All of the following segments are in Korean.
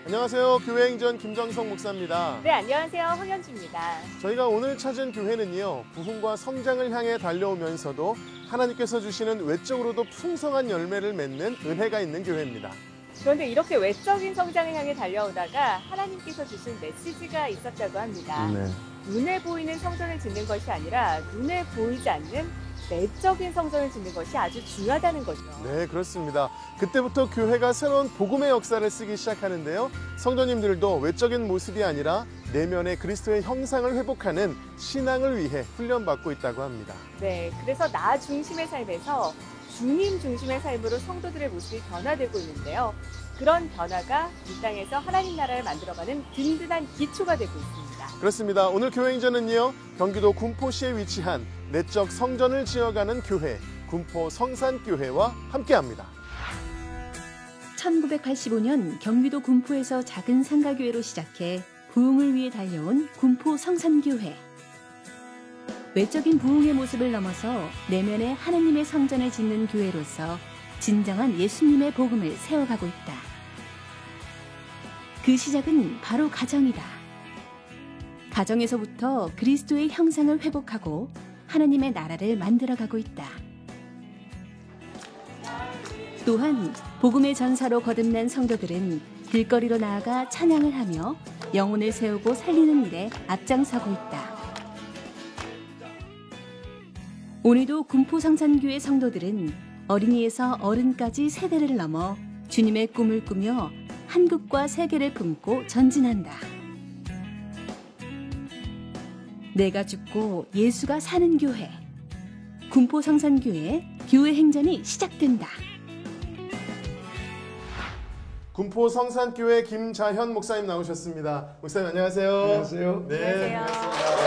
안녕하세요. 교회행전 김정성 목사입니다. 네, 안녕하세요. 황현주입니다. 저희가 오늘 찾은 교회는요, 부흥과 성장을 향해 달려오면서도 하나님께서 주시는 외적으로도 풍성한 열매를 맺는 은혜가 있는 교회입니다. 그런데 이렇게 외적인 성장을 향해 달려오다가 하나님께서 주신 메시지가 있었다고 합니다. 눈에 보이는 성전을 짓는 것이 아니라 눈에 보이지 않는 내적인 성전을 짓는 것이 아주 중요하다는 거죠. 네, 그렇습니다. 그때부터 교회가 새로운 복음의 역사를 쓰기 시작하는데요. 성도님들도 외적인 모습이 아니라 내면의 그리스도의 형상을 회복하는 신앙을 위해 훈련받고 있다고 합니다. 네, 그래서 나 중심의 삶에서 주님 중심의 삶으로 성도들의 모습이 변화되고 있는데요. 그런 변화가 이 땅에서 하나님 나라를 만들어가는 든든한 기초가 되고 있습니다. 그렇습니다. 오늘 교회행전은요, 경기도 군포시에 위치한 내적 성전을 지어가는 교회, 군포 성산교회와 함께합니다. 1985년 경기도 군포에서 작은 상가교회로 시작해 부흥을 위해 달려온 군포 성산교회. 외적인 부흥의 모습을 넘어서 내면의 하나님의 성전을 짓는 교회로서 진정한 예수님의 복음을 세워가고 있다. 그 시작은 바로 가정이다. 가정에서부터 그리스도의 형상을 회복하고 하나님의 나라를 만들어가고 있다. 또한 복음의 전사로 거듭난 성도들은 길거리로 나아가 찬양을 하며 영혼을 세우고 살리는 일에 앞장서고 있다. 오늘도 군포성산교회 성도들은 어린이에서 어른까지 세대를 넘어 주님의 꿈을 꾸며 한국과 세계를 품고 전진한다. 내가 죽고 예수가 사는 교회, 군포성산교회 교회 행전이 시작된다. 군포 성산교회 김자현 목사님 나오셨습니다. 목사님 안녕하세요. 안녕하세요. 네, 안녕하세요.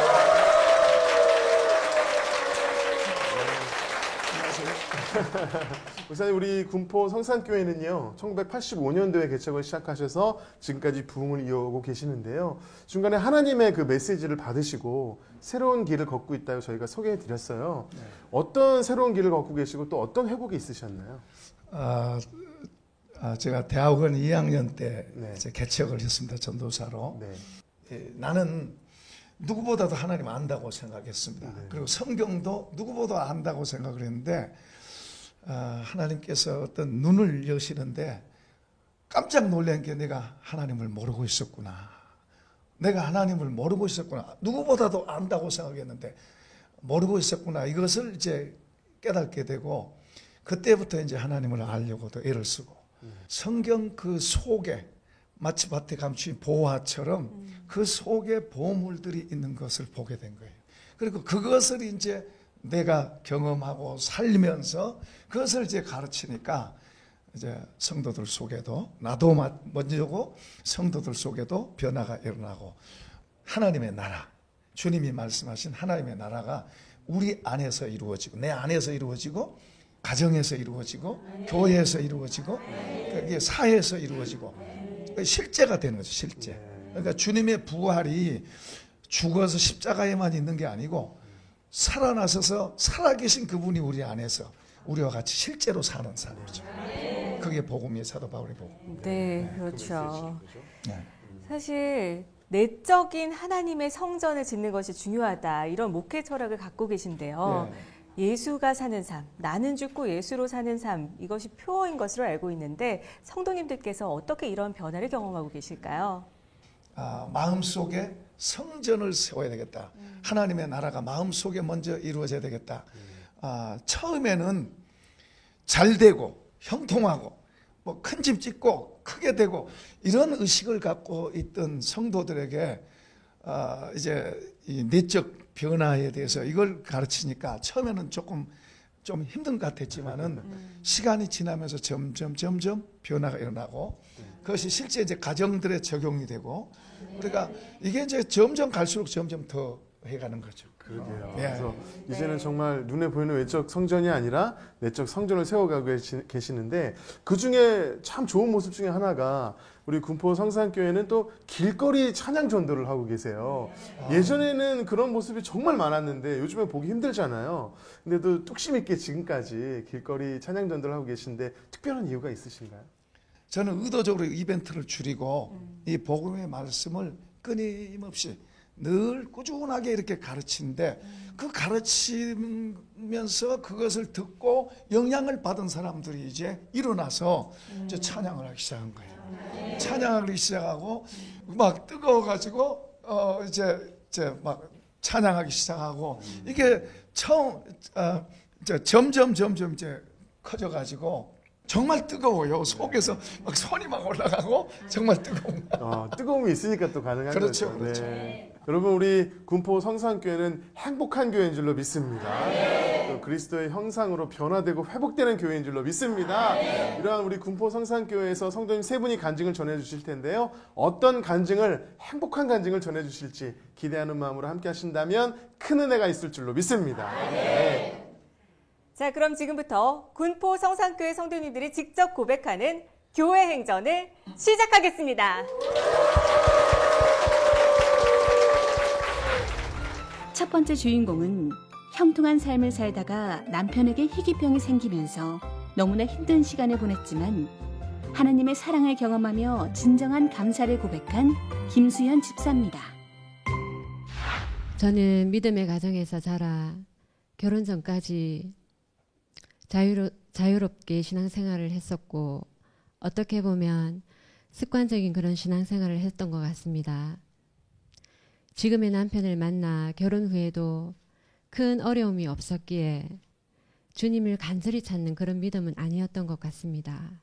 목사님, 우리 군포 성산교회는요, 1985년도에 개척을 시작하셔서 지금까지 부흥을 이어오고 계시는데요. 중간에 하나님의 그 메시지를 받으시고 새로운 길을 걷고 있다고 저희가 소개해 드렸어요. 네. 어떤 새로운 길을 걷고 계시고 또 어떤 회복이 있으셨나요? 제가 대학원 2학년 때 네. 이제 개척을 했습니다. 전도사로. 네. 나는 누구보다도 하나님 안다고 생각했습니다. 네. 그리고 성경도 누구보다 안다고 생각을 했는데 하나님께서 어떤 눈을 여시는데 깜짝 놀란 게 내가 하나님을 모르고 있었구나. 내가 하나님을 모르고 있었구나. 누구보다도 안다고 생각했는데 모르고 있었구나. 이것을 이제 깨닫게 되고 그때부터 이제 하나님을 알려고도 애를 쓰고 성경 그 속에 마치 밭에 감춘 보화처럼 그 속에 보물들이 있는 것을 보게 된 거예요. 그리고 그것을 이제 내가 경험하고 살면서 그것을 이제 가르치니까 이제 성도들 속에도 나도 먼저고 성도들 속에도 변화가 일어나고 하나님의 나라, 주님이 말씀하신 하나님의 나라가 우리 안에서 이루어지고 내 안에서 이루어지고 가정에서 이루어지고 교회에서 이루어지고 그게 사회에서 이루어지고 실제가 되는 거죠. 실제. 그러니까 주님의 부활이 죽어서 십자가에만 있는 게 아니고 살아나셔서 살아계신 그분이 우리 안에서 우리와 같이 실제로 사는 삶이죠. 그게 복음이에요. 사도 바울의 복음. 네, 그렇죠. 네. 사실 내적인 하나님의 성전을 짓는 것이 중요하다. 이런 목회 철학을 갖고 계신데요. 네. 예수가 사는 삶, 나는 죽고 예수로 사는 삶, 이것이 표어인 것으로 알고 있는데 성도님들께서 어떻게 이런 변화를 경험하고 계실까요? 마음속에 성전을 세워야 되겠다. 하나님의 나라가 마음속에 먼저 이루어져야 되겠다. 처음에는 잘 되고 형통하고 뭐 큰 집 짓고 크게 되고 이런 의식을 갖고 있던 성도들에게 이제 이 내적 변화에 대해서 이걸 가르치니까 처음에는 조금 좀 힘든 것 같았지만은 시간이 지나면서 점점 변화가 일어나고 그것이 실제 이제 가정들에 적용이 되고 그러니까 이게 이제 점점 갈수록 점점 더 해가는 거죠. 그러게요. 네. 그래서 이제는 정말 눈에 보이는 외적 성전이 아니라 내적 성전을 세워가고 계시는데 그 중에 참 좋은 모습 중에 하나가 우리 군포 성산교회는 또 길거리 찬양 전도를 하고 계세요. 예전에는 그런 모습이 정말 많았는데 요즘에 보기 힘들잖아요. 근데도 뚝심 있게 지금까지 길거리 찬양 전도를 하고 계신데 특별한 이유가 있으신가요? 저는 의도적으로 이벤트를 줄이고 이 복음의 말씀을 끊임없이 늘 꾸준하게 이렇게 가르치는데 그 가르치면서 그것을 듣고 영향을 받은 사람들이 이제 일어나서 이제 찬양을 하기 시작한 거예요. 찬양하기 시작하고 막 뜨거워가지고 이제 막 찬양하기 시작하고 이게 점점 이제 커져가지고 정말 뜨거워요. 속에서 막 손이 막 올라가고 정말 뜨거운. 뜨거움이 있으니까 또 가능한 그렇죠, 거죠. 그렇죠. 네. 여러분 우리 군포 성산교회는 행복한 교회인 줄로 믿습니다. 또 그리스도의 형상으로 변화되고 회복되는 교회인 줄로 믿습니다. 이러한 우리 군포 성산교회에서 성도님 세 분이 간증을 전해주실 텐데요. 어떤 간증을 행복한 간증을 전해주실지 기대하는 마음으로 함께 하신다면 큰 은혜가 있을 줄로 믿습니다. 네. 자, 그럼 지금부터 군포 성산교회 성도님들이 직접 고백하는 교회 행전을 시작하겠습니다. 첫 번째 주인공은 형통한 삶을 살다가 남편에게 희귀병이 생기면서 너무나 힘든 시간을 보냈지만 하나님의 사랑을 경험하며 진정한 감사를 고백한 김수현 집사입니다. 저는 믿음의 가정에서 자라 결혼 전까지 자유롭게 신앙생활을 했었고 어떻게 보면 습관적인 그런 신앙생활을 했던 것 같습니다. 지금의 남편을 만나 결혼 후에도 큰 어려움이 없었기에 주님을 간절히 찾는 그런 믿음은 아니었던 것 같습니다.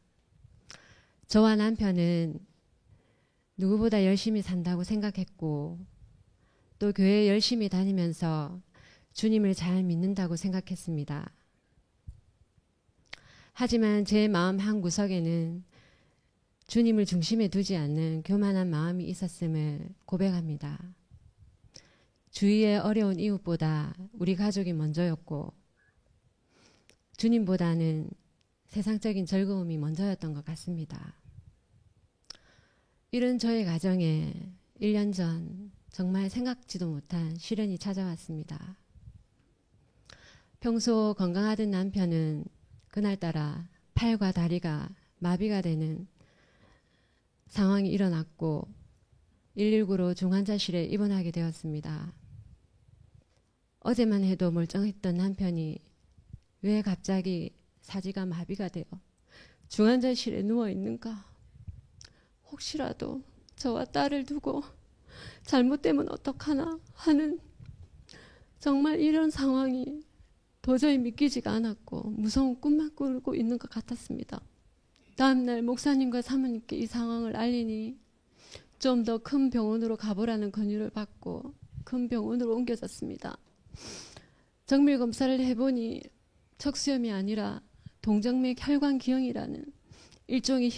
저와 남편은 누구보다 열심히 산다고 생각했고 또 교회 열심히 다니면서 주님을 잘 믿는다고 생각했습니다. 하지만 제 마음 한구석에는 주님을 중심에 두지 않는 교만한 마음이 있었음을 고백합니다. 주위의 어려운 이웃보다 우리 가족이 먼저였고 주님보다는 세상적인 즐거움이 먼저였던 것 같습니다. 이런 저의 가정에 1년 전 정말 생각지도 못한 시련이 찾아왔습니다. 평소 건강하던 남편은 그날따라 팔과 다리가 마비가 되는 상황이 일어났고 119로 중환자실에 입원하게 되었습니다. 어제만 해도 멀쩡했던 남편이 왜 갑자기 사지가 마비가 되어 중환자실에 누워있는가? 혹시라도 저와 딸을 두고 잘못되면 어떡하나 하는 정말 이런 상황이 도저히 믿기지가 않았고 무서운 꿈만 꾸고 있는 것 같았습니다. 다음날 목사님과 사모님께 이 상황을 알리니 좀 더 큰 병원으로 가보라는 권유를 받고 큰 병원으로 옮겨졌습니다. 정밀 검사를 해보니 척수염이 아니라 동정맥 혈관기형이라는 일종의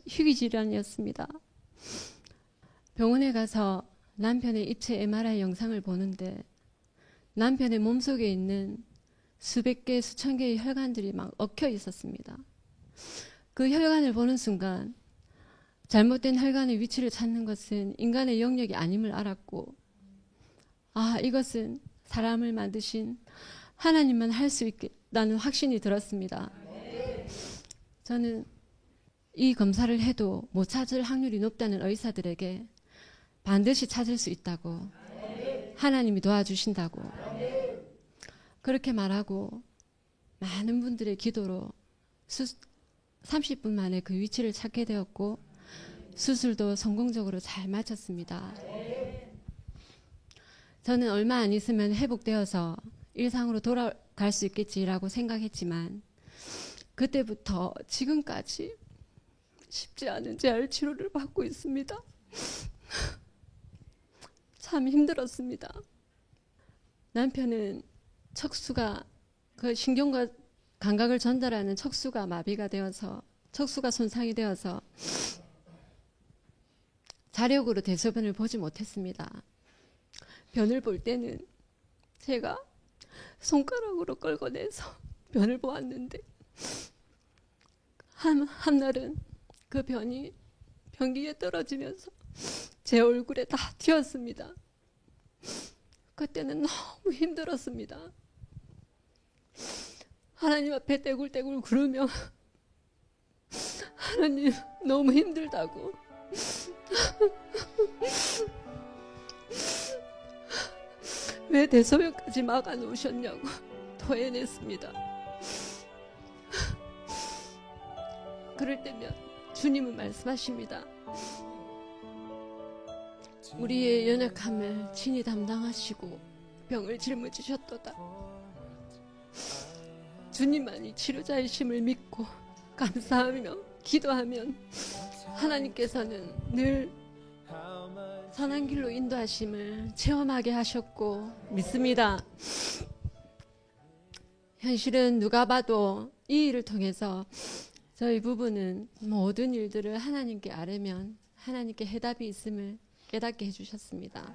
희귀질환이었습니다. 병원에 가서 남편의 입체 MRI 영상을 보는데 남편의 몸속에 있는 수백 개, 수천 개의 혈관들이 막 얽혀 있었습니다. 그 혈관을 보는 순간 잘못된 혈관의 위치를 찾는 것은 인간의 영역이 아님을 알았고 이것은 사람을 만드신 하나님만 할 수 있다는 확신이 들었습니다. 저는 이 검사를 해도 못 찾을 확률이 높다는 의사들에게 반드시 찾을 수 있다고 하나님이 도와주신다고 그렇게 말하고 많은 분들의 기도로 30분 만에 그 위치를 찾게 되었고 수술도 성공적으로 잘 마쳤습니다. 저는 얼마 안 있으면 회복되어서 일상으로 돌아갈 수 있겠지라고 생각했지만 그때부터 지금까지 쉽지 않은 재활 치료를 받고 있습니다. 참 힘들었습니다. 남편은 척수가 그 신경과 감각을 전달하는 척수가 마비가 되어서 척수가 손상이 되어서 자력으로 대소변을 보지 못했습니다. 변을 볼 때는 제가 손가락으로 끌어내서 변을 보았는데 한날은 그 변이 변기에 떨어지면서 제 얼굴에 다 튀었습니다. 그때는 너무 힘들었습니다. 하나님 앞에 떼굴떼굴 구르며 하나님 너무 힘들다고 왜 대소변까지 막아 놓으셨냐고 토해냈습니다. 그럴 때면 주님은 말씀하십니다. 우리의 연약함을 친히 담당하시고 병을 짊어지셨도다. 주님만이 치료자이심을 믿고 감사하며 기도하면 하나님께서는 늘 선한 길로 인도하심을 체험하게 하셨고 믿습니다. 현실은 누가 봐도 이 일을 통해서 저희 부부는 모든 일들을 하나님께 아뢰면 하나님께 해답이 있음을 깨닫게 해주셨습니다.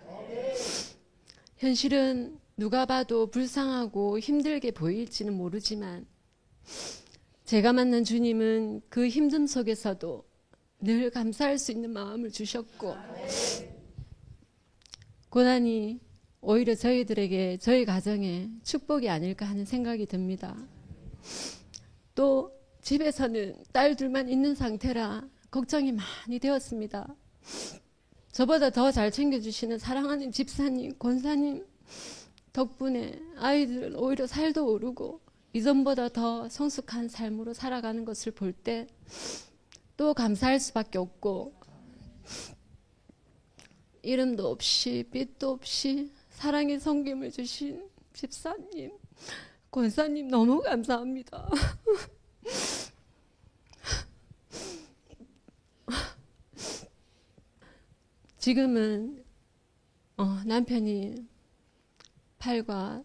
현실은 누가 봐도 불쌍하고 힘들게 보일지는 모르지만 제가 만난 주님은 그 힘듦 속에서도 늘 감사할 수 있는 마음을 주셨고 고난이 오히려 저희들에게 저희 가정에 축복이 아닐까 하는 생각이 듭니다. 또 집에서는 딸 둘만 있는 상태라 걱정이 많이 되었습니다. 저보다 더 잘 챙겨주시는 사랑하는 집사님, 권사님 덕분에 아이들은 오히려 살도 오르고 이전보다 더 성숙한 삶으로 살아가는 것을 볼 때 또 감사할 수밖에 없고 이름도 없이 빛도 없이 사랑의 섬김을 주신 집사님, 권사님 너무 감사합니다. 지금은 남편이 팔과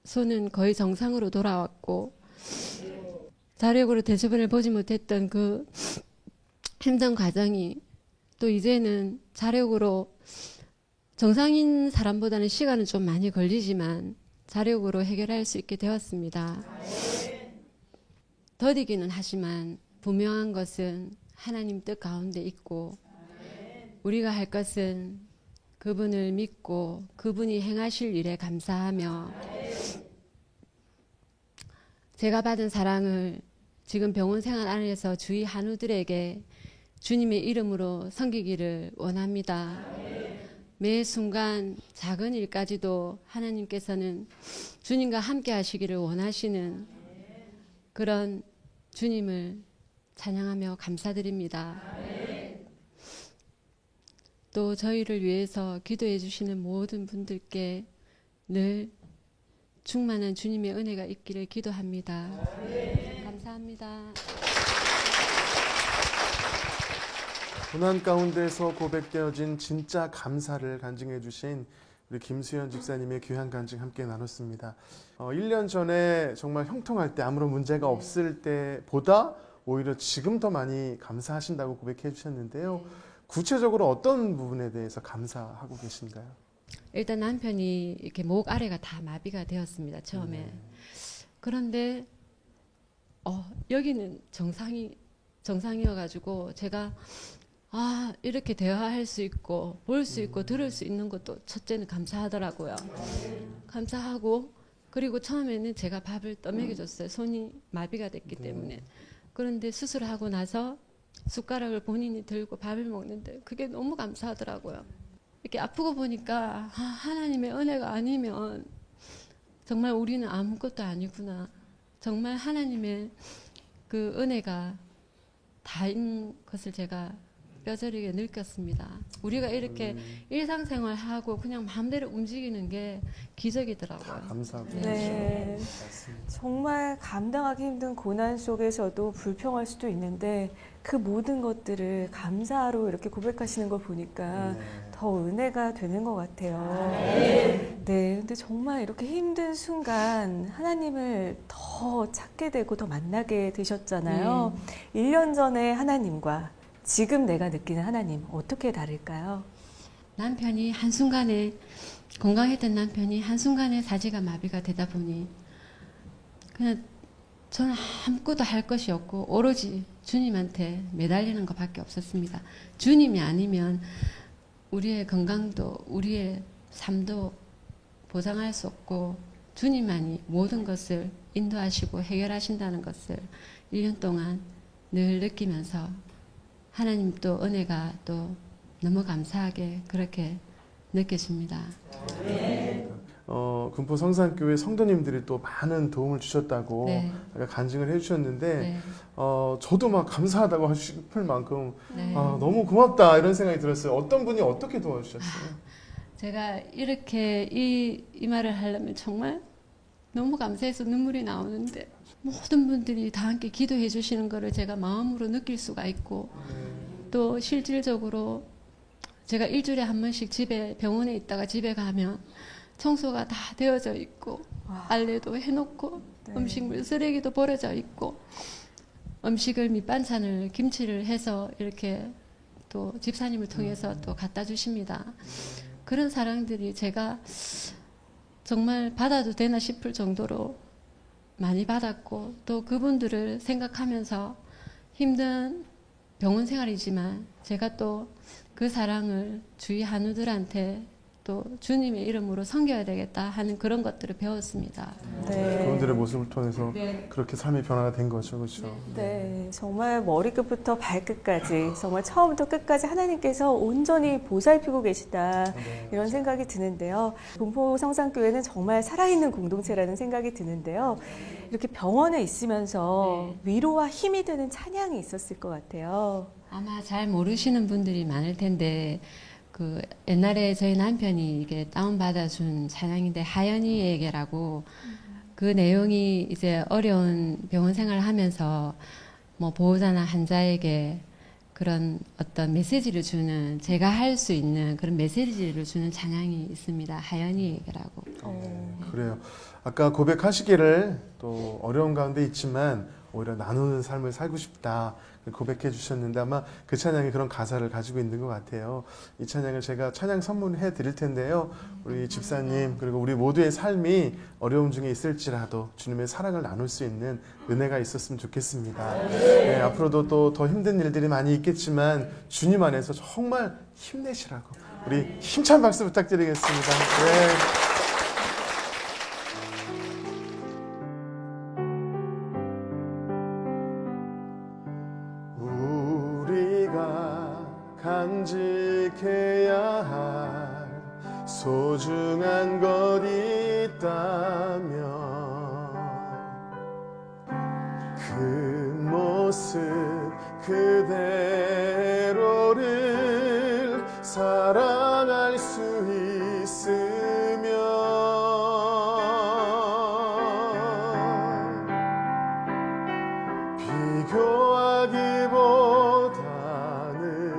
손은 거의 정상으로 돌아왔고 자력으로 대소변을 보지 못했던 그 힘든 과정이 또 이제는 자력으로 정상인 사람보다는 시간은 좀 많이 걸리지만 자력으로 해결할 수 있게 되었습니다. 더디기는 하지만 분명한 것은 하나님 뜻 가운데 있고 우리가 할 것은 그분을 믿고 그분이 행하실 일에 감사하며 제가 받은 사랑을 지금 병원 생활 안에서 주위 한우들에게 주님의 이름으로 섬기기를 원합니다. 매 순간 작은 일까지도 하나님께서는 주님과 함께 하시기를 원하시는 그런 주님을 찬양하며 감사드립니다. 또 저희를 위해서 기도해 주시는 모든 분들께 늘 충만한 주님의 은혜가 있기를 기도합니다. 감사합니다. 고난 가운데서 고백되어진 진짜 감사를 간증해 주신 우리 김수현 집사님의 귀한 간증 함께 나눴습니다. 1년 전에 정말 형통할 때 아무런 문제가 없을 때보다 오히려 지금 더 많이 감사하신다고 고백해 주셨는데요. 구체적으로 어떤 부분에 대해서 감사하고 계신가요? 일단 남편이 이렇게 목 아래가 다 마비가 되었습니다. 처음에. 그런데 여기는 정상이어가지고 제가 이렇게 대화할 수 있고 볼 수 있고 들을 수 있는 것도 첫째는 감사하더라고요. 감사하고 그리고 처음에는 제가 밥을 떠먹여줬어요. 손이 마비가 됐기 때문에. 그런데 수술하고 나서 숟가락을 본인이 들고 밥을 먹는데 그게 너무 감사하더라고요. 이렇게 아프고 보니까 하나님의 은혜가 아니면 정말 우리는 아무것도 아니구나. 정말 하나님의 그 은혜가 다인 것을 제가 뼈저리게 느꼈습니다. 우리가 이렇게 일상생활하고 그냥 마음대로 움직이는 게 기적이더라고요. 감사하고 네. 정말 감당하기 힘든 고난 속에서도 불평할 수도 있는데 그 모든 것들을 감사로 이렇게 고백하시는 걸 보니까 더 은혜가 되는 것 같아요. 네. 근데 정말 이렇게 힘든 순간 하나님을 더 찾게 되고 더 만나게 되셨잖아요. 1년 전에 하나님과 지금 내가 느끼는 하나님 어떻게 다를까요? 남편이 한순간에 건강했던 남편이 한순간에 사지가 마비가 되다 보니 그냥 저는 아무것도 할 것이 없고 오로지 주님한테 매달리는 것밖에 없었습니다. 주님이 아니면 우리의 건강도 우리의 삶도 보장할 수 없고 주님만이 모든 것을 인도하시고 해결하신다는 것을 1년 동안 늘 느끼면서 하나님 또 은혜가 또 너무 감사하게 그렇게 느껴집니다. 군포 성산교회 성도님들이 또 많은 도움을 주셨다고 네. 아까 간증을 해주셨는데 네. 저도 막 감사하다고 하고 싶을 만큼 네. 너무 고맙다 이런 생각이 들었어요. 어떤 분이 어떻게 도와주셨어요? 제가 이렇게 이 말을 하려면 정말 너무 감사해서 눈물이 나오는데 모든 분들이 다 함께 기도해 주시는 것을 제가 마음으로 느낄 수가 있고 또 실질적으로 제가 일주일에 한 번씩 집에 병원에 있다가 집에 가면 청소가 다 되어져 있고 빨래도 해놓고 음식물 쓰레기도 버려져 있고 음식을 밑반찬을 김치를 해서 이렇게 또 집사님을 통해서 또 갖다 주십니다. 그런 사랑들이 제가 정말 받아도 되나 싶을 정도로 많이 받았고 또 그분들을 생각하면서 힘든 병원 생활이지만 제가 또 그 사랑을 주위 한우들한테 또 주님의 이름으로 섬겨야 되겠다 하는 그런 것들을 배웠습니다. 네. 그분들의 모습을 통해서 그렇게 삶의 변화가 된 거죠. 그렇죠? 네, 정말 머리끝부터 발끝까지 정말 처음부터 끝까지 하나님께서 온전히 보살피고 계시다 이런 생각이 드는데요. 군포 성산교회는 정말 살아있는 공동체라는 생각이 드는데요. 이렇게 병원에 있으면서 위로와 힘이 되는 찬양이 있었을 것 같아요. 아마 잘 모르시는 분들이 많을 텐데 그 옛날에 저희 남편이 이게 다운받아준 찬양인데 하연이에게라고 그 내용이 이제 어려운 병원 생활을 하면서 뭐 보호자나 환자에게 그런 어떤 메시지를 주는 제가 할 수 있는 그런 메시지를 주는 찬양이 있습니다. 하연이에게라고. 그래요. 아까 고백하시기를 또 어려운 가운데 있지만 오히려 나누는 삶을 살고 싶다 고백해 주셨는데 아마 그 찬양이 그런 가사를 가지고 있는 것 같아요. 이 찬양을 제가 찬양 선물해 드릴 텐데요. 우리 집사님 그리고 우리 모두의 삶이 어려움 중에 있을지라도 주님의 사랑을 나눌 수 있는 은혜가 있었으면 좋겠습니다. 네, 앞으로도 또 더 힘든 일들이 많이 있겠지만 주님 안에서 정말 힘내시라고 우리 힘찬 박수 부탁드리겠습니다. 네. 간직해야 할 소중한 것 있다면 그 모습 그대로를 사랑할 수 있으면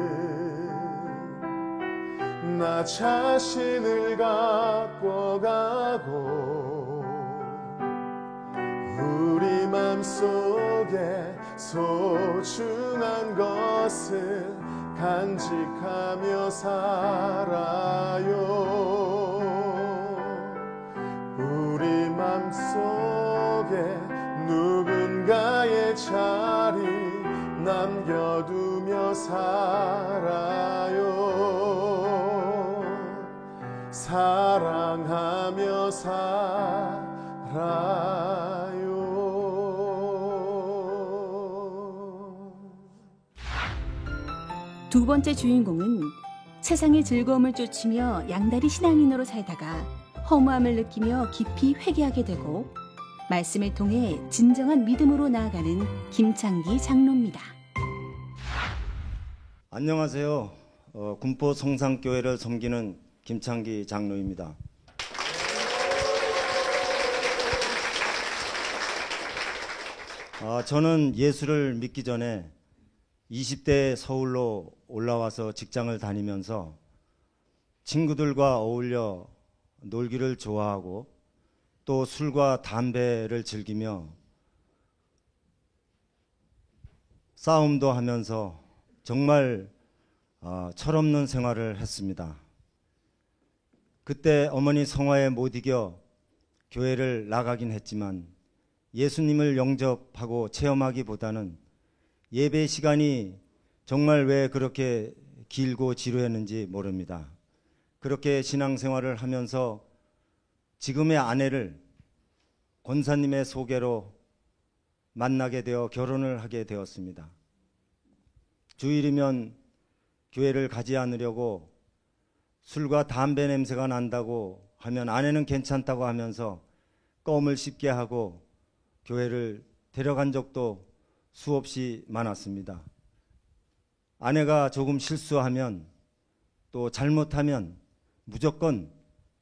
비교하기보다는 나 자신을 갖고 가고 우리 맘속에 소중한 것을 간직하며 살아요. 우리 맘속에 누군가의 자리 남겨두며 살아요. 사랑하며 살아요. 두 번째 주인공은 세상의 즐거움을 쫓으며 양다리 신앙인으로 살다가 허무함을 느끼며 깊이 회개하게 되고 말씀을 통해 진정한 믿음으로 나아가는 김창기 장로입니다. 안녕하세요. 군포 성산교회를 섬기는 김창기 장로입니다. 저는 예수를 믿기 전에 20대 서울로 올라와서 직장을 다니면서 친구들과 어울려 놀기를 좋아하고 또 술과 담배를 즐기며 싸움도 하면서 정말 철없는 생활을 했습니다. 그때 어머니 성화에 못 이겨 교회를 나가긴 했지만 예수님을 영접하고 체험하기보다는 예배 시간이 정말 왜 그렇게 길고 지루했는지 모릅니다. 그렇게 신앙생활을 하면서 지금의 아내를 권사님의 소개로 만나게 되어 결혼을 하게 되었습니다. 주일이면 교회를 가지 않으려고 술과 담배 냄새가 난다고 하면 아내는 괜찮다고 하면서 껌을 씹게 하고 교회를 데려간 적도 수없이 많았습니다. 아내가 조금 실수하면 또 잘못하면 무조건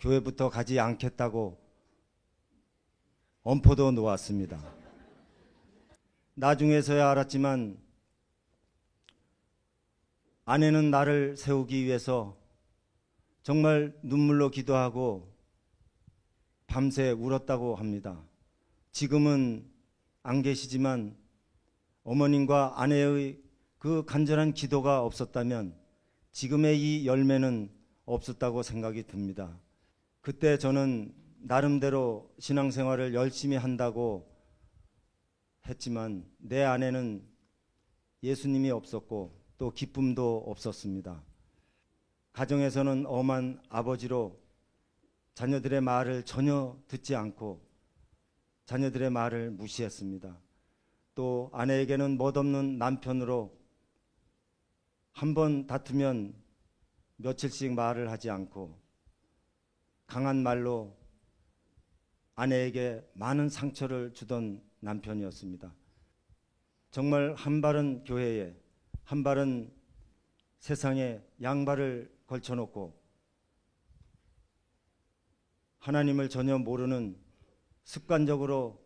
교회부터 가지 않겠다고 엄포도 놓았습니다. 나중에서야 알았지만 아내는 나를 세우기 위해서 정말 눈물로 기도하고 밤새 울었다고 합니다. 지금은 안 계시지만 어머님과 아내의 그 간절한 기도가 없었다면 지금의 이 열매는 없었다고 생각이 듭니다. 그때 저는 나름대로 신앙생활을 열심히 한다고 했지만 내 안에는 예수님이 없었고 또 기쁨도 없었습니다. 가정에서는 엄한 아버지로 자녀들의 말을 전혀 듣지 않고 자녀들의 말을 무시했습니다. 또 아내에게는 멋없는 남편으로 한 번 다투면 며칠씩 말을 하지 않고 강한 말로 아내에게 많은 상처를 주던 남편이었습니다. 정말 한 발은 교회에 한 발은 세상에 양발을 걸쳐놓고 하나님을 전혀 모르는 습관적으로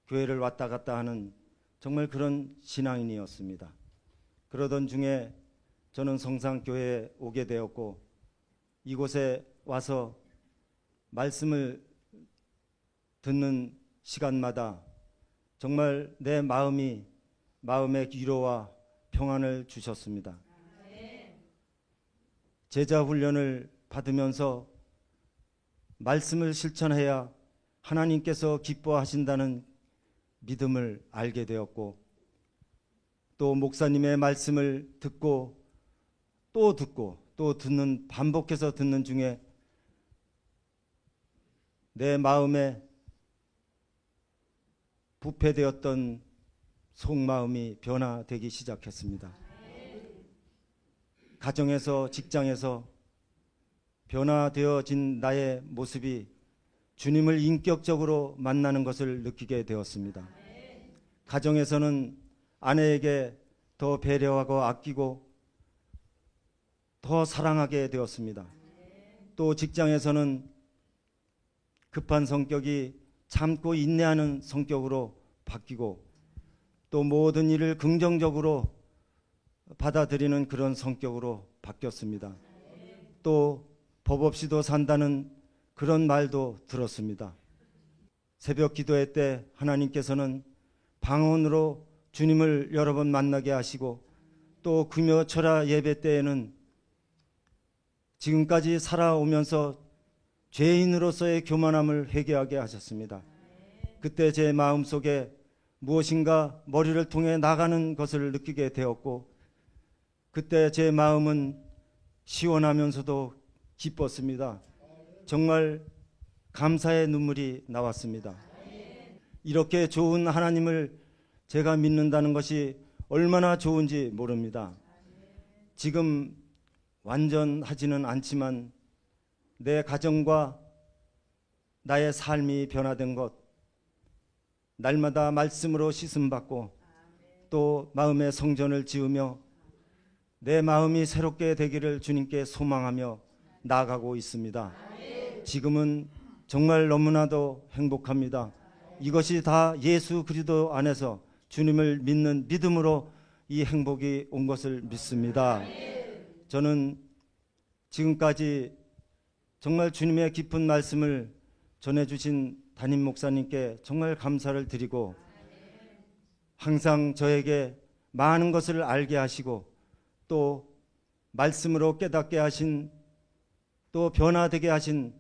교회를 왔다 갔다 하는 정말 그런 신앙인이었습니다. 그러던 중에 저는 성산교회에 오게 되었고 이곳에 와서 말씀을 듣는 시간마다 정말 내 마음에 위로와 평안을 주셨습니다. 제자 훈련을 받으면서 말씀을 실천해야 하나님께서 기뻐하신다는 믿음을 알게 되었고 또 목사님의 말씀을 듣고 또 듣는 반복해서 듣는 중에 내 마음에 부패되었던 속마음이 변화되기 시작했습니다. 가정에서 직장에서 변화되어진 나의 모습이 주님을 인격적으로 만나는 것을 느끼게 되었습니다. 가정에서는 아내에게 더 배려하고 아끼고 더 사랑하게 되었습니다. 또 직장에서는 급한 성격이 참고 인내하는 성격으로 바뀌고 또 모든 일을 긍정적으로 받아들이는 그런 성격으로 바뀌었습니다. 또 법 없이도 산다는 그런 말도 들었습니다. 새벽 기도회 때 하나님께서는 방언으로 주님을 여러 번 만나게 하시고 또 금요 철야 예배 때에는 지금까지 살아오면서 죄인으로서의 교만함을 회개하게 하셨습니다. 그때 제 마음속에 무엇인가 머리를 통해 나가는 것을 느끼게 되었고 그때 제 마음은 시원하면서도 기뻤습니다. 정말 감사의 눈물이 나왔습니다. 이렇게 좋은 하나님을 제가 믿는다는 것이 얼마나 좋은지 모릅니다. 지금 완전하지는 않지만 내 가정과 나의 삶이 변화된 것, 날마다 말씀으로 씻음받고 또 마음의 성전을 지으며 내 마음이 새롭게 되기를 주님께 소망하며 나아가고 있습니다. 지금은 정말 너무나도 행복합니다. 이것이 다 예수 그리스도 안에서 주님을 믿는 믿음으로 이 행복이 온 것을 믿습니다. 저는 지금까지 정말 주님의 깊은 말씀을 전해주신 담임 목사님께 정말 감사를 드리고 항상 저에게 많은 것을 알게 하시고 또 말씀으로 깨닫게 하신 또 변화되게 하신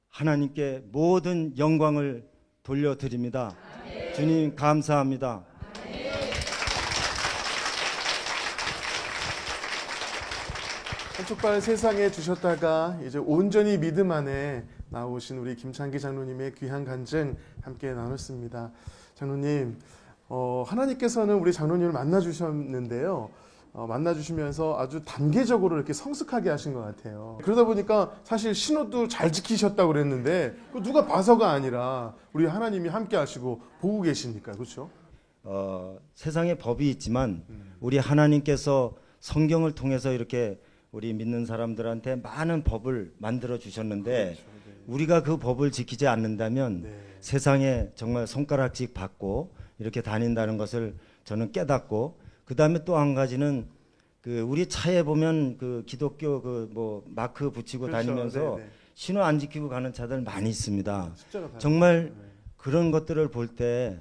하나님께 모든 영광을 돌려드립니다. 주님 감사합니다. 한쪽 발 세상에 주셨다가 이제 온전히 믿음 안에 나오신 우리 김창기 장로님의 귀한 간증 함께 나눴습니다. 장로님, 하나님께서는 우리 장로님을 만나 주셨는데요. 만나주시면서 아주 단계적으로 이렇게 성숙하게 하신 것 같아요. 그러다 보니까 사실 신호도 잘 지키셨다고 그랬는데 누가 봐서가 아니라 우리 하나님이 함께 하시고 보고 계시니까 그렇죠? 세상에 법이 있지만 우리 하나님께서 성경을 통해서 이렇게 우리 믿는 사람들한테 많은 법을 만들어 주셨는데 그렇죠. 네. 우리가 그 법을 지키지 않는다면 네. 세상에 정말 손가락질 받고 이렇게 다닌다는 것을 저는 깨닫고, 그 다음에 또 한 가지는 그 우리 차에 보면 그 기독교 그 뭐 마크 붙이고 그렇죠. 다니면서 네, 네. 신호 안 지키고 가는 차들 많이 있습니다. 십자가 달린 정말 네. 그런 것들을 볼 때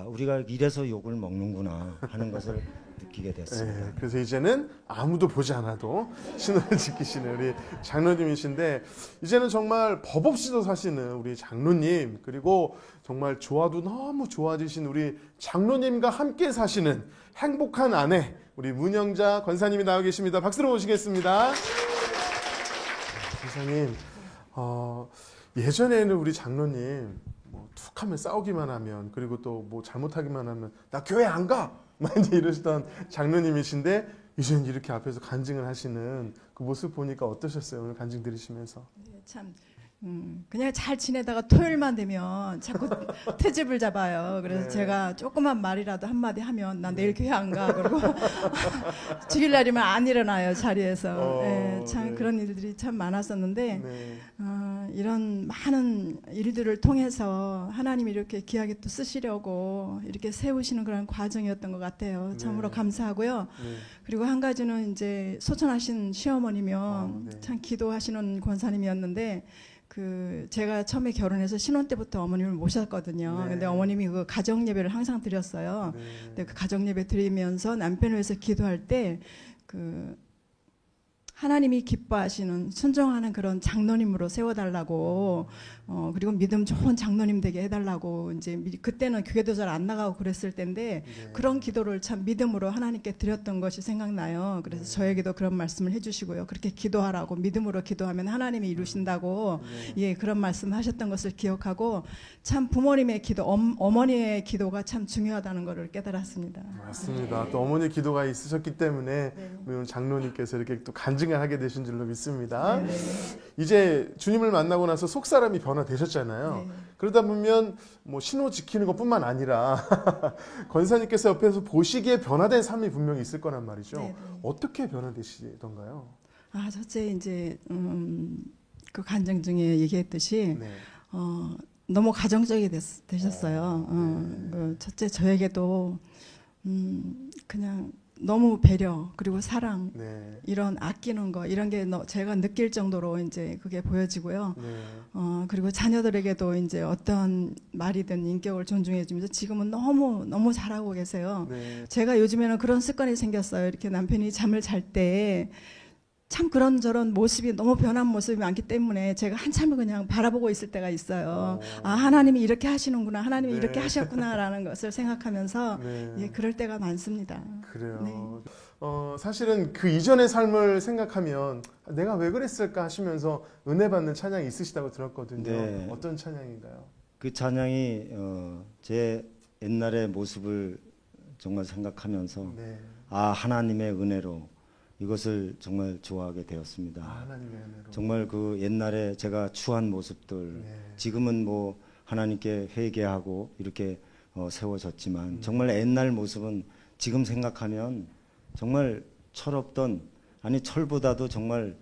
우리가 이래서 욕을 먹는구나 하는 것을 느끼게 됐습니다. 네, 그래서 이제는 아무도 보지 않아도 신호를 지키시는 우리 장로님이신데, 이제는 정말 법 없이도 사시는 우리 장로님, 그리고 정말 좋아도 너무 좋아지신 우리 장로님과 함께 사시는 행복한 아내 우리 문영자 권사님이 나와 계십니다. 박수로 모시겠습니다. 권사님, 예전에는 우리 장로님 툭 하면 싸우기만 하면, 그리고 또 뭐 잘못하기만 하면 나 교회 안 가! 막 이제 이러시던 장로님이신데, 이제는 이렇게 앞에서 간증을 하시는 그 모습 보니까 어떠셨어요? 오늘 간증 들으시면서. 네, 참 그냥 잘 지내다가 토요일만 되면 자꾸 트집을 잡아요. 그래서 네. 제가 조그만 말이라도 한마디 하면 나 내일 교회 안 가. 그러고 주일날이면 안 일어나요, 자리에서. 네, 참 네. 그런 일들이 참 많았었는데 네. 이런 많은 일들을 통해서 하나님이 이렇게 귀하게 또 쓰시려고 이렇게 세우시는 그런 과정이었던 것 같아요. 참으로 네. 감사하고요. 네. 그리고 한 가지는 이제 소천하신 시어머니면 네. 참 기도하시는 권사님이었는데, 그 제가 처음에 결혼해서 신혼 때부터 어머님을 모셨거든요. 네. 근데 어머님이 그 가정 예배를 항상 드렸어요. 네. 근데 그 가정 예배 드리면서 남편을 위해서 기도할 때 그 하나님이 기뻐하시는 순종하는 그런 장로님으로 세워달라고, 그리고 믿음 좋은 장로님 되게 해달라고, 이제 그때는 교회도 잘 안 나가고 그랬을 때인데 네. 그런 기도를 참 믿음으로 하나님께 드렸던 것이 생각나요. 그래서 저에게도 그런 말씀을 해주시고요. 그렇게 기도하라고, 믿음으로 기도하면 하나님이 이루신다고, 예, 그런 말씀하셨던 것을 기억하고, 참 부모님의 기도, 어머니의 기도가 참 중요하다는 것을 깨달았습니다. 맞습니다. 또 어머니 기도가 있으셨기 때문에 우리 오늘 장로님께서 이렇게 또 간증을 하게 되신 줄로 믿습니다. 이제 주님을 만나고 나서 속사람이 변화되셨잖아요. 네. 그러다 보면 뭐 신호 지키는 것뿐만 아니라 권사님께서 옆에서 보시기에 변화된 삶이 분명히 있을 거란 말이죠. 네, 네. 어떻게 변화되시던가요? 첫째 이제 그 간증 중에 얘기했듯이 네. 너무 가정적이 되셨어요. 그 첫째 저에게도 그냥 너무 배려, 그리고 사랑, 네. 이런 아끼는 거, 이런 게 제가 느낄 정도로 이제 그게 보여지고요. 네. 그리고 자녀들에게도 이제 어떤 말이든 인격을 존중해 주면서 지금은 너무 잘하고 계세요. 네. 제가 요즘에는 그런 습관이 생겼어요. 이렇게 남편이 잠을 잘 때 참 그런저런 모습이 너무 변한 모습이 많기 때문에 제가 한참을 그냥 바라보고 있을 때가 있어요. 하나님이 이렇게 하시는구나, 하나님이 네. 이렇게 하셨구나라는 것을 생각하면서 네. 예, 그럴 때가 많습니다. 그래요. 네. 사실은 그 이전의 삶을 생각하면 내가 왜 그랬을까 하시면서 은혜 받는 찬양이 있으시다고 들었거든요. 네. 어떤 찬양인가요? 그 찬양이 제 옛날의 모습을 정말 생각하면서 네. 하나님의 은혜로 이것을 정말 좋아하게 되었습니다. 하나님의 은혜로. 정말 그 옛날에 제가 추한 모습들, 네. 지금은 뭐 하나님께 회개하고 이렇게 세워졌지만 정말 옛날 모습은 지금 생각하면 정말 철없던, 아니 철보다도 정말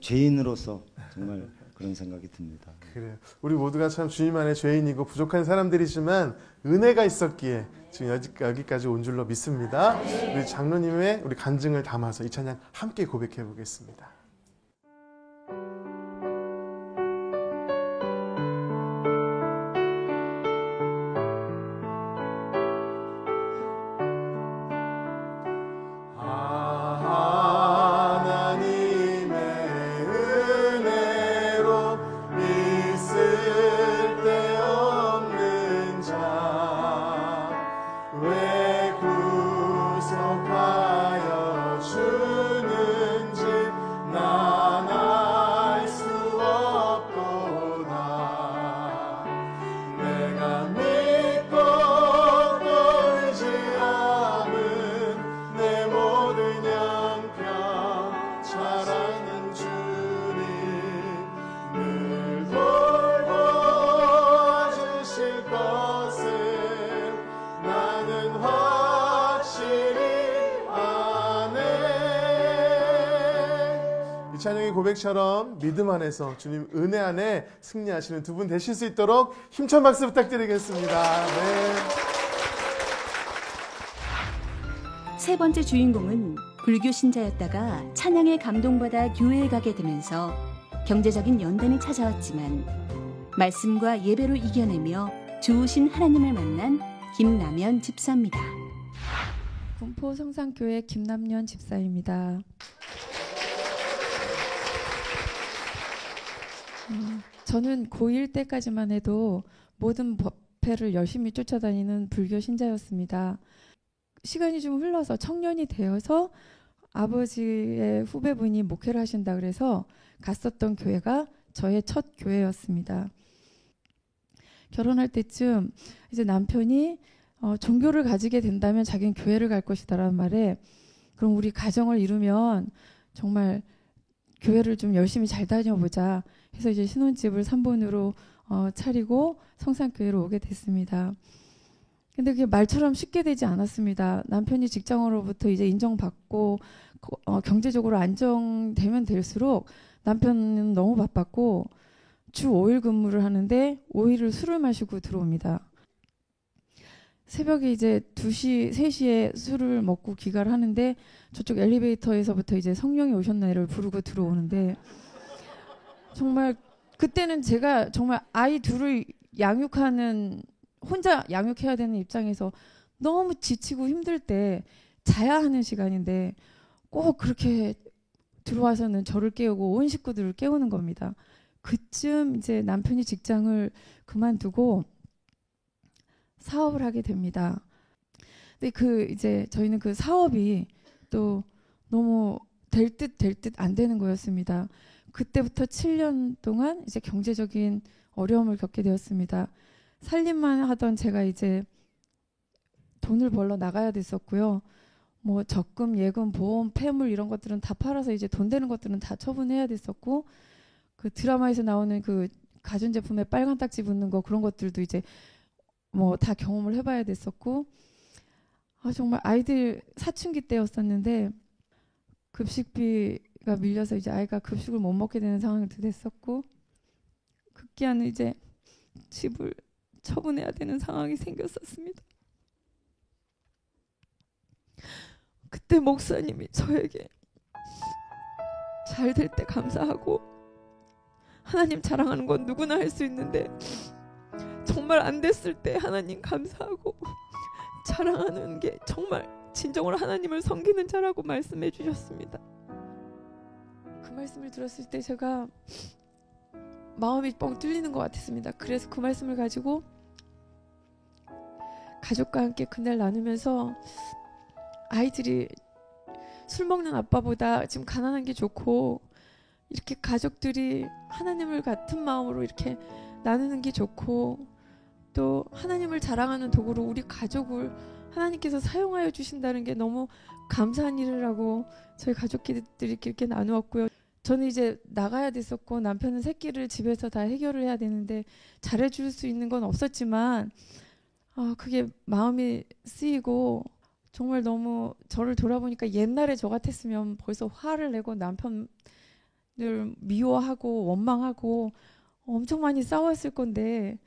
죄인으로서 정말 그런 생각이 듭니다. 그래요. 우리 모두가 참 주님 안에 죄인이고 부족한 사람들이지만 은혜가 있었기에 지금 여기까지 온 줄로 믿습니다. 우리 장로님의 우리 간증을 담아서 이 찬양 함께 고백해 보겠습니다. 나 찬영의 고백처럼 믿음 안에서 주님 은혜 안에 승리하시는 두 분 되실 수 있도록 힘찬 박수 부탁드리겠습니다. 네. 세 번째 주인공은 불교 신자였다가 찬양에 감동받아 교회에 가게 되면서 경제적인 연단이 찾아왔지만 말씀과 예배로 이겨내며 좋으신 하나님을 만난 김남연 집사입니다. 군포 성산교회 김남연 집사입니다. 저는 고1 때까지만 해도 모든 법회를 열심히 쫓아다니는 불교 신자였습니다. 시간이 좀 흘러서 청년이 되어서 아버지의 후배분이 목회를 하신다 그래서 갔었던 교회가 저의 첫 교회였습니다. 결혼할 때쯤 이제 남편이 종교를 가지게 된다면 자기는 교회를 갈 것이다라는 말에 그럼 우리 가정을 이루면 정말 교회를 좀 열심히 잘 다녀보자 해서 이제 신혼집을 3번으로 차리고 성산교회로 오게 됐습니다. 근데 그게 말처럼 쉽게 되지 않았습니다. 남편이 직장으로부터 이제 인정받고 경제적으로 안정되면 될수록 남편은 너무 바빴고 주 5일 근무를 하는데 5일을 술을 마시고 들어옵니다. 새벽에 이제 2시, 3시에 술을 먹고 귀가를 하는데 저쪽 엘리베이터에서부터 이제 성령이 오셨나를 부르고 들어오는데 정말 그때는 제가 정말 아이 둘을 양육하는 혼자 양육해야 되는 입장에서 너무 지치고 힘들 때 자야 하는 시간인데 꼭 그렇게 들어와서는 저를 깨우고 온 식구들을 깨우는 겁니다. 그쯤 이제 남편이 직장을 그만두고 사업을 하게 됩니다. 근데 이제 저희는 그 사업이 또 너무 될 듯 안 되는 거였습니다. 그때부터 7년 동안 이제 경제적인 어려움을 겪게 되었습니다. 살림만 하던 제가 이제 돈을 벌러 나가야 됐었고요. 뭐 적금, 예금, 보험, 폐물 이런 것들은 다 팔아서 이제 돈 되는 것들은 다 처분해야 됐었고 그 드라마에서 나오는 그 가전제품에 빨간 딱지 붙는 거 그런 것들도 이제 뭐 다 경험을 해봐야 됐었고 정말 아이들 사춘기 때였었는데 급식비가 밀려서 이제 아이가 급식을 못 먹게 되는 상황도 됐었고 급기야는 이제 집을 처분해야 되는 상황이 생겼었습니다. 그때 목사님이 저에게 잘 될 때 감사하고 하나님 자랑하는 건 누구나 할 수 있는데 정말 안 됐을 때 하나님 감사하고 자랑하는 게 정말 진정으로 하나님을 섬기는 자라고 말씀해 주셨습니다. 그 말씀을 들었을 때 제가 마음이 뻥 뚫리는 것 같았습니다. 그래서 그 말씀을 가지고 가족과 함께 그날 나누면서 아이들이 술 먹는 아빠보다 지금 가난한 게 좋고 이렇게 가족들이 하나님을 같은 마음으로 이렇게 나누는 게 좋고 또 하나님을 자랑하는 도구로 우리 가족을 하나님께서 사용하여 주신다는 게 너무 감사한 일이라고 저희 가족끼리 이렇게 나누었고요. 저는 이제 나가야 됐었고 남편은 새끼를 집에서 다 해결을 해야 되는데 잘해줄 수 있는 건 없었지만 그게 마음이 쓰이고 정말 너무 저를 돌아보니까 옛날에 저 같았으면 벌써 화를 내고 남편을 미워하고 원망하고 엄청 많이 싸웠을 건데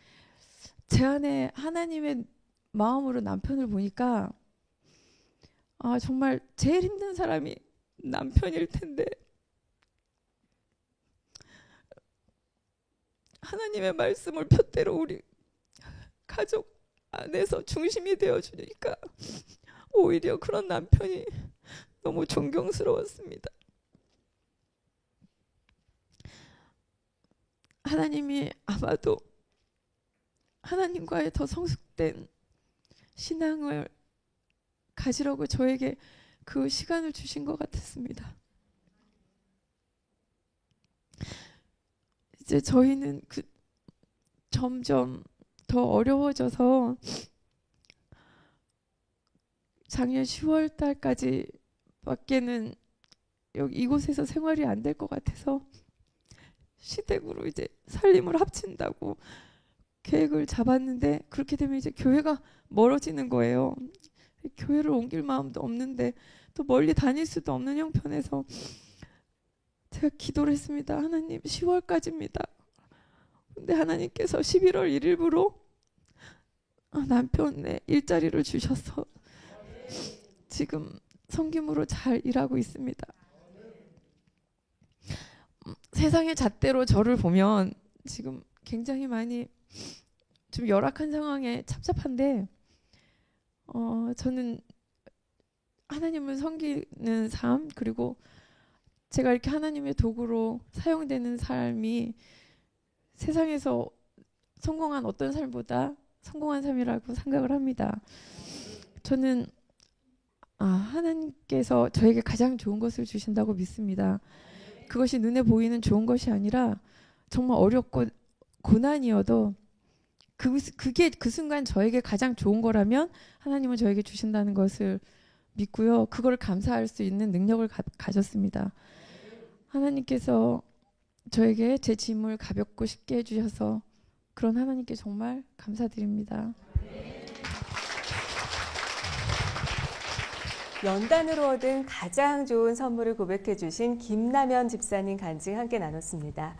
제 안에 하나님의 마음으로 남편을 보니까 정말 제일 힘든 사람이 남편일 텐데 하나님의 말씀을 표대로 우리 가족 안에서 중심이 되어주니까 오히려 그런 남편이 너무 존경스러웠습니다. 하나님이 아마도 하나님과의 더 성숙된 신앙을 가지려고 저에게 그 시간을 주신 것 같았습니다. 이제 저희는 점점 더 어려워져서 작년 10월 달까지 밖에는 이곳에서 생활이 안 될 것 같아서 시댁으로 이제 살림을 합친다고 계획을 잡았는데 그렇게 되면 이제 교회가 멀어지는 거예요. 교회를 옮길 마음도 없는데 또 멀리 다닐 수도 없는 형편에서 제가 기도를 했습니다. 하나님 10월까지입니다. 근데 하나님께서 11월 1일부로 남편의 일자리를 주셔서 지금 섬김으로 잘 일하고 있습니다. 세상의 잣대로 저를 보면 지금 굉장히 많이 좀 열악한 상황에 참잡한데 저는 하나님을 섬기는 삶, 그리고 제가 이렇게 하나님의 도구로 사용되는 삶이 세상에서 성공한 어떤 삶보다 성공한 삶이라고 생각을 합니다. 저는 하나님께서 저에게 가장 좋은 것을 주신다고 믿습니다. 그것이 눈에 보이는 좋은 것이 아니라 정말 어렵고 고난이어도 그게 그 순간 저에게 가장 좋은 거라면 하나님은 저에게 주신다는 것을 믿고요. 그걸 감사할 수 있는 능력을 가졌습니다. 하나님께서 저에게 제 짐을 가볍고 쉽게 해주셔서 그런 하나님께 정말 감사드립니다. 연단으로 얻은 가장 좋은 선물을 고백해 주신 김남현 집사님 간증 함께 나눴습니다.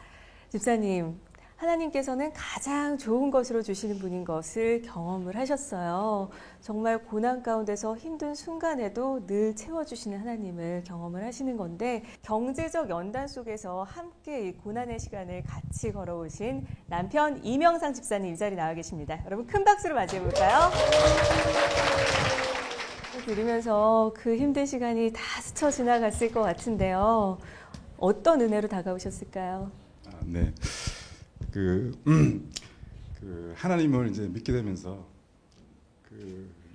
집사님, 하나님께서는 가장 좋은 것으로 주시는 분인 것을 경험을 하셨어요. 정말 고난 가운데서 힘든 순간에도 늘 채워주시는 하나님을 경험을 하시는 건데, 경제적 연단 속에서 함께 이 고난의 시간을 같이 걸어오신 남편 이명상 집사님 이 자리에 나와 계십니다. 여러분 큰 박수로 맞이해 볼까요? 들으면서 그 힘든 시간이 다 스쳐 지나갔을 것 같은데요. 어떤 은혜로 다가오셨을까요? 네. 하나님을 이제 믿게 되면서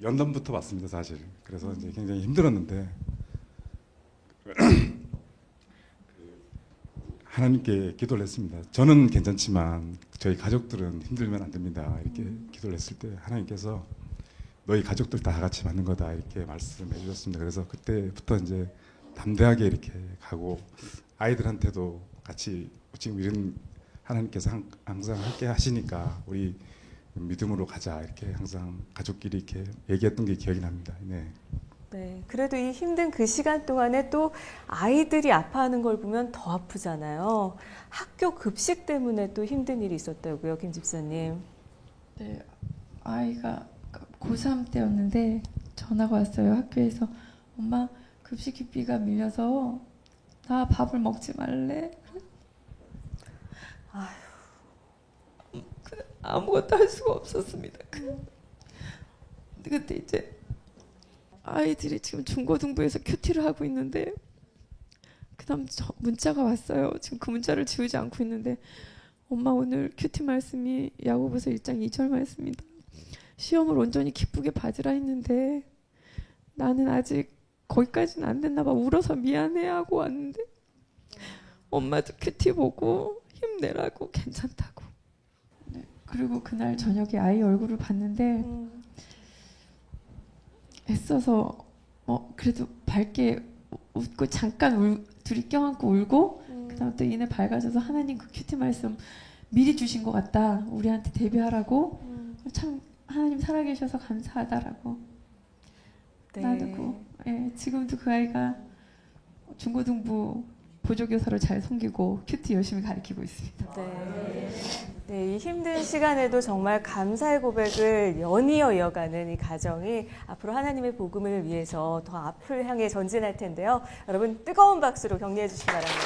연단부터 왔습니다, 사실. 그래서 이제 굉장히 힘들었는데 하나님께 기도를 했습니다. 저는 괜찮지만 저희 가족들은 힘들면 안 됩니다. 이렇게 기도를 했을 때 하나님께서 너희 가족들 다 같이 맞는 거다 이렇게 말씀해 주셨습니다. 그래서 그때부터 이제 담대하게 이렇게 가고 아이들한테도 같이 지금 이런 하나님께서 항상 함께 하시니까 우리 믿음으로 가자 이렇게 항상 가족끼리 이렇게 얘기했던 게 기억이 납니다. 네. 네, 그래도 이 힘든 그 시간 동안에 또 아이들이 아파하는 걸 보면 더 아프잖아요. 학교 급식 때문에 또 힘든 일이 있었다고요, 김 집사님. 네, 아이가 고3 때였는데 전화가 왔어요. 학교에서 엄마 급식비가 밀려서 나 밥을 먹지 말래. 아무것도 할 수가 없었습니다. 그때 이제 아이들이 지금 중고등부에서 큐티를 하고 있는데 그다음 문자가 왔어요. 지금 그 문자를 지우지 않고 있는데 엄마 오늘 큐티 말씀이 야고보서 1장 2절 말씀입니다. 시험을 온전히 기쁘게 받으라 했는데 나는 아직 거기까지는 안 됐나 봐. 울어서 미안해 하고 왔는데 엄마도 큐티 보고 힘내라고 괜찮다고. 네, 그리고 그날 저녁에 아이 얼굴을 봤는데 애써서 그래도 밝게 웃고 잠깐 둘이 껴안고 울고 그다음 또 이내 밝아져서 하나님 그 큐티 말씀 미리 주신 것 같다. 우리한테 대비하라고. 참 하나님 살아계셔서 감사하다라고. 네. 나누고 지금도 그 아이가 중고등부 보조교사로 잘 섬기고 큐티 열심히 가르치고 있습니다. 네, 이 힘든 시간에도 정말 감사의 고백을 연이어 이어가는 이 가정이 앞으로 하나님의 복음을 위해서 더 앞을 향해 전진할 텐데요. 여러분 뜨거운 박수로 격려해 주시기 바랍니다.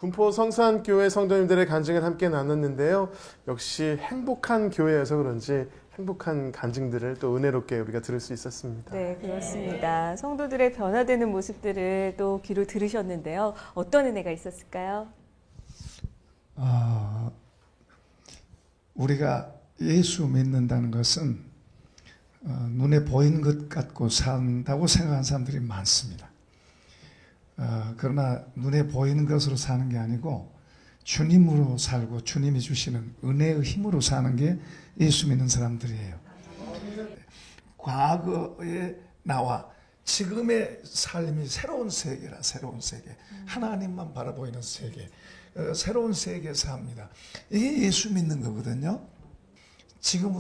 군포 성산교회 성도님들의 간증을 함께 나눴는데요. 역시 행복한 교회여서 그런지 행복한 간증들을 또 은혜롭게 우리가 들을 수 있었습니다. 네, 그렇습니다. 성도들의 변화되는 모습들을 또 귀로 들으셨는데요. 어떤 은혜가 있었을까요? 우리가 예수 믿는다는 것은 눈에 보이는 것 같고 산다고 생각하는 사람들이 많습니다. 그러나 눈에 보이는 것으로 사는 게 아니고 주님으로 살고 주님이 주시는 은혜의 힘으로 사는 게 예수 믿는 사람들이에요. 과거의 나와 지금의 삶이 새로운 세계라, 새로운 세계. 하나님만 바라보이는 세계. 새로운 세계에 삽니다. 이게 예수 믿는 거거든요. 지금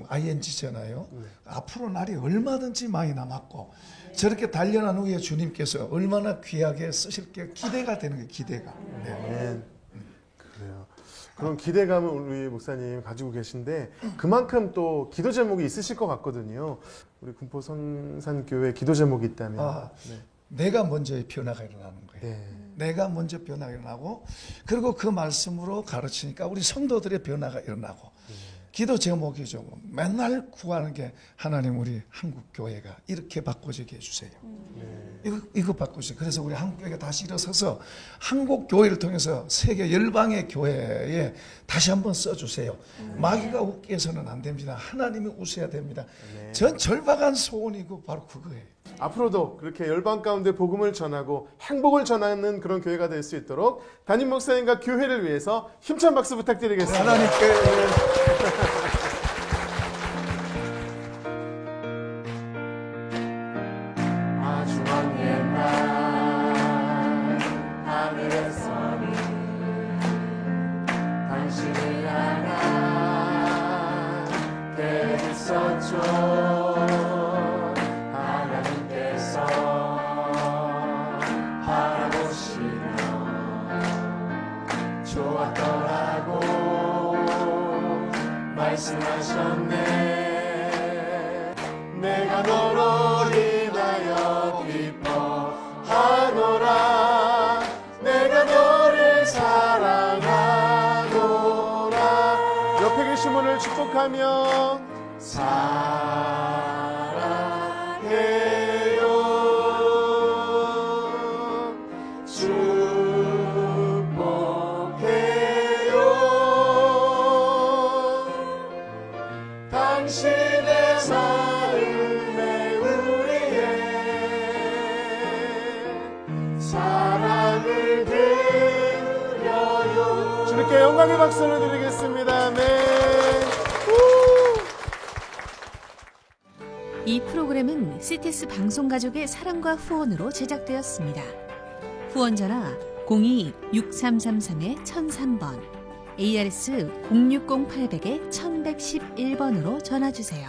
ING잖아요. 앞으로 날이 얼마든지 많이 남았고 저렇게 단련한 후에 주님께서 얼마나 귀하게 쓰실게 기대가 되는 게 기대가. 네. 그래요. 그런 기대감을 우리 목사님 가지고 계신데 그만큼 또 기도 제목이 있으실 것 같거든요. 우리 군포 성산교회 기도 제목이 있다면. 네. 내가 먼저 변화가 일어나는 거예요. 네. 내가 먼저 변화가 일어나고 그리고 그 말씀으로 가르치니까 우리 성도들의 변화가 일어나고 기도 제목이죠. 맨날 구하는 게 하나님 우리 한국 교회가 이렇게 바꿔지게 해주세요. 이거 바꾸세요. 그래서 우리 한국 교회가 다시 일어서서 한국 교회를 통해서 세계 열방의 교회에 다시 한번 써주세요. 마귀가 웃게 해서는 안 됩니다. 하나님이 웃어야 됩니다. 전 절박한 소원이고 바로 그거예요. 앞으로도 그렇게 열방 가운데 복음을 전하고 행복을 전하는 그런 교회가 될 수 있도록 담임 목사님과 교회를 위해서 힘찬 박수 부탁드리겠습니다. 하나님께 아주 먼 옛날 하늘에서 당신을 향한 계획이 있었죠. 좋았더라고 말씀하셨네. 내가 너로 인하여 기뻐하노라. 내가 너를 사랑하노라. 옆에 계신 분을 축복하며 사랑해요. 당신의 마음에 우리의 사랑을 드려요. 주님께 영광의 박수를 드리겠습니다. 아멘. 이 프로그램은 CTS 방송가족의 사랑과 후원으로 제작되었습니다. 후원 전화 02-6333-1003번 ARS 060-800-1111번으로 전화주세요.